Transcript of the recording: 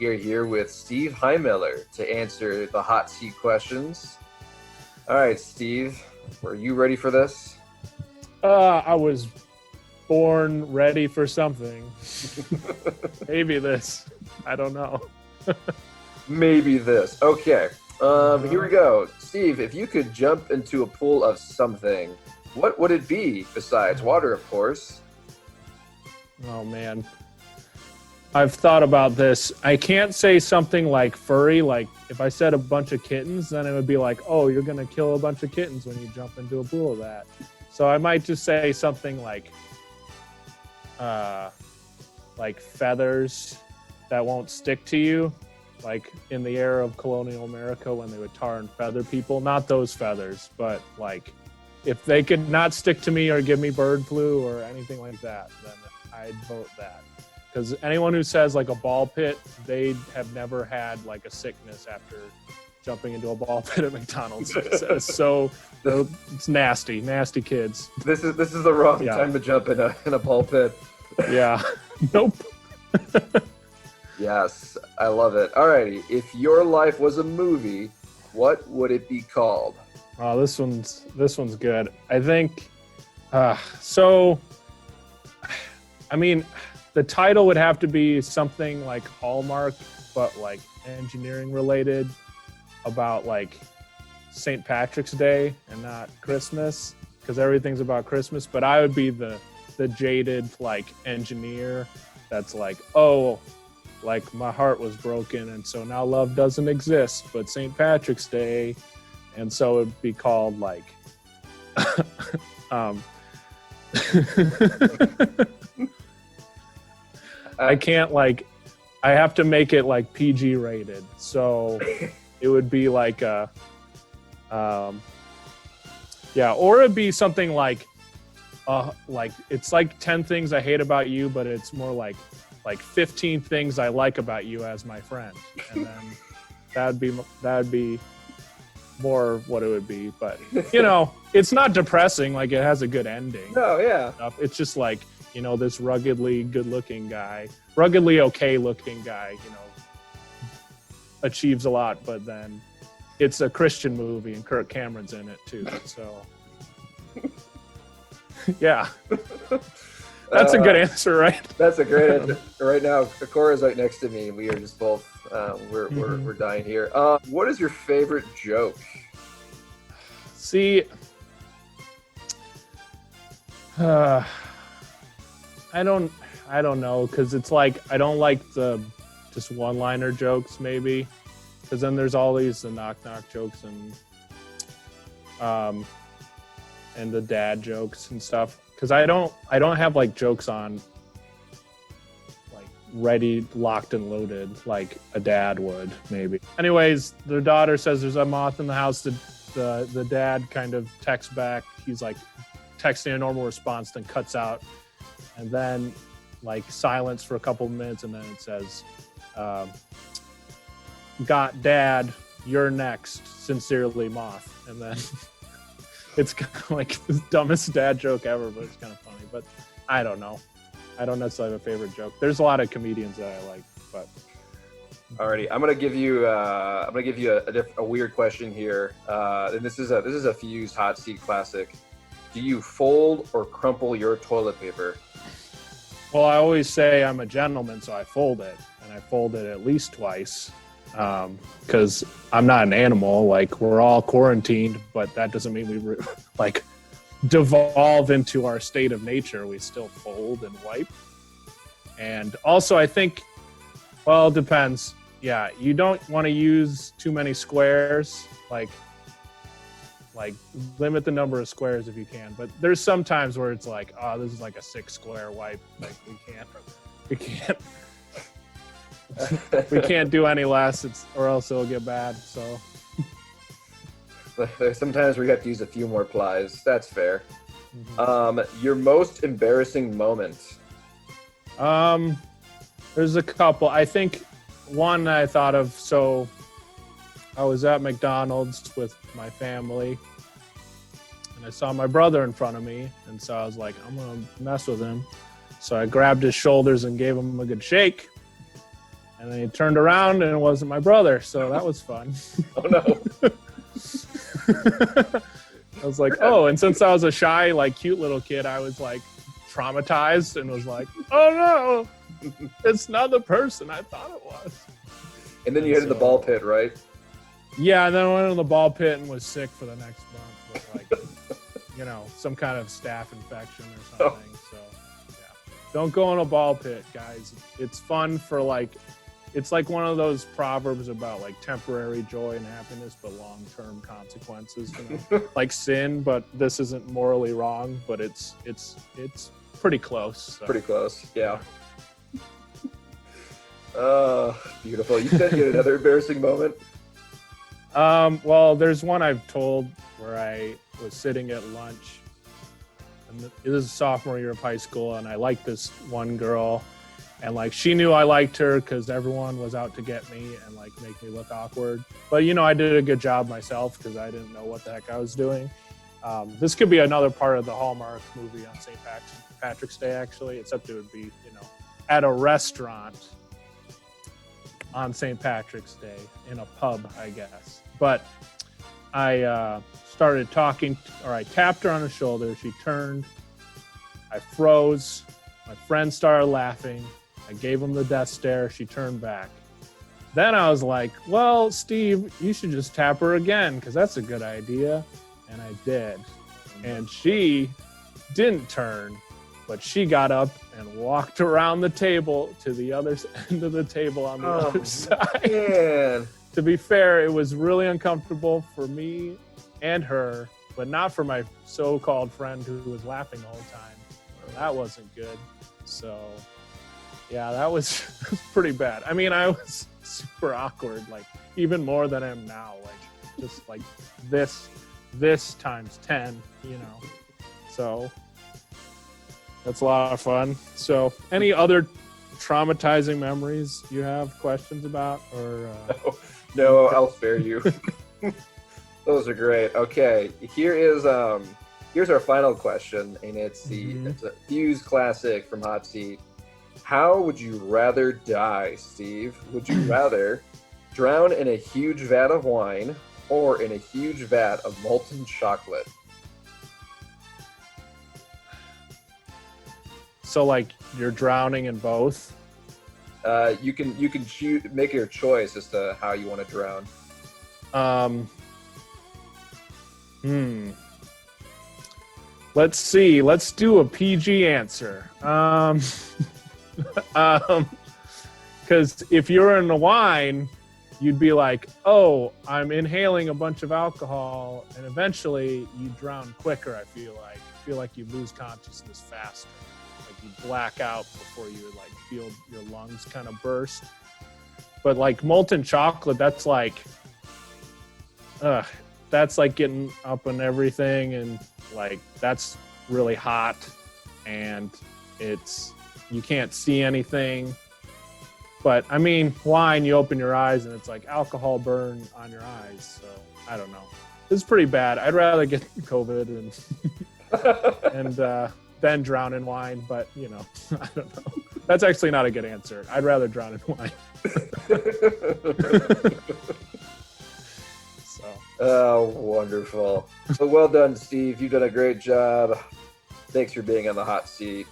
We are here with Steve Heimiller to answer the hot seat questions. All right, Steve, are you ready for this? I was born ready for something. Maybe this. I don't know. Maybe this. Okay. Here we go. Steve, if you could jump into a pool of something, what would it be besides water, of course? Oh, man. I've thought about this. I can't say something like furry. Like, if I said a bunch of kittens, then it would be like, oh, you're going to kill a bunch of kittens when you jump into a pool of that. So I might just say something like feathers that won't stick to you. Like in the era of colonial America when they would tar and feather people. Not those feathers, but like if they could not stick to me or give me bird flu or anything like that, then I'd vote that. Because anyone who says like a ball pit, they have never had like a sickness after jumping into a ball pit at McDonald's. So it's nasty kids. This is the wrong time to jump in a ball pit. Yeah. Nope. Yes, I love it. Alrighty, if your life was a movie, what would it be called? Oh, this one's good. I think. So, I mean, the title would have to be something like Hallmark, but like engineering related, about like St. Patrick's Day and not Christmas, because everything's about Christmas. But I would be the jaded like engineer that's like, oh, like my heart was broken and so now love doesn't exist but St. Patrick's Day, and so it'd be called like I can't like, I have to make it like PG rated, so it would be like or it'd be something like it's like 10 things I hate about you, but it's more like 15 things I like about you as my friend, and then that'd be more what it would be. But it's not depressing. Like it has a good ending. Oh yeah. It's just like this ruggedly good-looking guy, ruggedly okay-looking guy, achieves a lot, but then it's a Christian movie and Kirk Cameron's in it too. So yeah. That's a good answer, right? That's a great answer. Right now, Cora's right next to me. We are just both, we're dying here. What is your favorite joke? See, I don't know, because it's like, I don't like the just one-liner jokes, maybe. Because then there's all these, the knock-knock jokes and the dad jokes and stuff. Because I don't have like jokes on like ready, locked and loaded like a dad would maybe. Anyways, their daughter says there's a moth in the house. The dad kind of texts back. He's like texting a normal response, then cuts out, and then like silence for a couple of minutes, and then it says, "Got dad, you're next. Sincerely, moth." And then. It's kind of like the dumbest dad joke ever, but it's kind of funny. But I don't know. I don't necessarily have a favorite joke. There's a lot of comedians that I like, but. Alrighty, I'm gonna give you a weird question here. And this is a Fuse hot seat classic. Do you fold or crumple your toilet paper? Well, I always say I'm a gentleman, so I fold it, and I fold it at least twice. Because I'm not an animal, like we're all quarantined, but that doesn't mean we like devolve into our state of nature. We still fold and wipe. And also I think, well, it depends. Yeah, you don't want to use too many squares, like limit the number of squares if you can. But there's some times where it's like, oh, this is like a 6 square wipe. Like we can't do any less, or else it'll get bad. So there's sometimes we have to use a few more plies. That's fair. Mm-hmm. Your most embarrassing moment? There's a couple. I think one I thought of. So I was at McDonald's with my family, and I saw my brother in front of me, and so I was like, I'm gonna mess with him. So I grabbed his shoulders and gave him a good shake. And then he turned around and it wasn't my brother. So that was fun. Oh, no. I was like, oh, and since I was a shy, like cute little kid, I was like traumatized and was like, oh no, it's not the person I thought it was. And then you hit the ball pit, right? Yeah, and then I went in the ball pit and was sick for the next month with like, some kind of staph infection or something. So, yeah, don't go in a ball pit, guys. It's fun for it's like one of those proverbs about like temporary joy and happiness, but long-term consequences. Like sin, but this isn't morally wrong, but it's pretty close. So. Pretty close, yeah. Beautiful. You said you had another embarrassing moment. Well, there's one I've told where I was sitting at lunch, and it was sophomore year of high school, and I liked this one girl, and like she knew I liked her because everyone was out to get me and like make me look awkward. But I did a good job myself because I didn't know what the heck I was doing. This could be another part of the Hallmark movie on St. Patrick's Day, actually, except it would be at a restaurant on St. Patrick's Day in a pub, I guess. But I started talking, or I tapped her on the shoulder. She turned. I froze. My friend started laughing. I gave him the death stare. She turned back. Then I was like, well, Steve, you should just tap her again because that's a good idea. And I did. And she didn't turn, but she got up and walked around the table to the other end of the table on the other side. Man. To be fair, it was really uncomfortable for me and her, but not for my so-called friend who was laughing the whole time. That wasn't good. So, yeah, that was pretty bad. I mean, I was super awkward, like even more than I am now. Like just like this times 10, So that's a lot of fun. So, any other traumatizing memories you have questions about, or? No, I'll spare you. Those are great. Okay, here's our final question, and it's it's a Fuse classic from Hot Seat. How would you rather die, Steve? Would you rather drown in a huge vat of wine or in a huge vat of molten chocolate? So, like, you're drowning in both? You can choose, make your choice as to how you want to drown. Let's see. Let's do a PG answer. Because if you're in the wine, you'd be like, oh, I'm inhaling a bunch of alcohol, and eventually you drown quicker. I feel like you lose consciousness faster. Like you black out before you like feel your lungs kind of burst. But like molten chocolate, that's like getting up and everything, and like that's really hot, and you can't see anything. But I mean, wine, you open your eyes and it's like alcohol burn on your eyes. So I don't know. This is pretty bad. I'd rather get COVID and then drown in wine. But I don't know. That's actually not a good answer. I'd rather drown in wine. Oh, wonderful. Well done, Steve. You've done a great job. Thanks for being on the hot seat.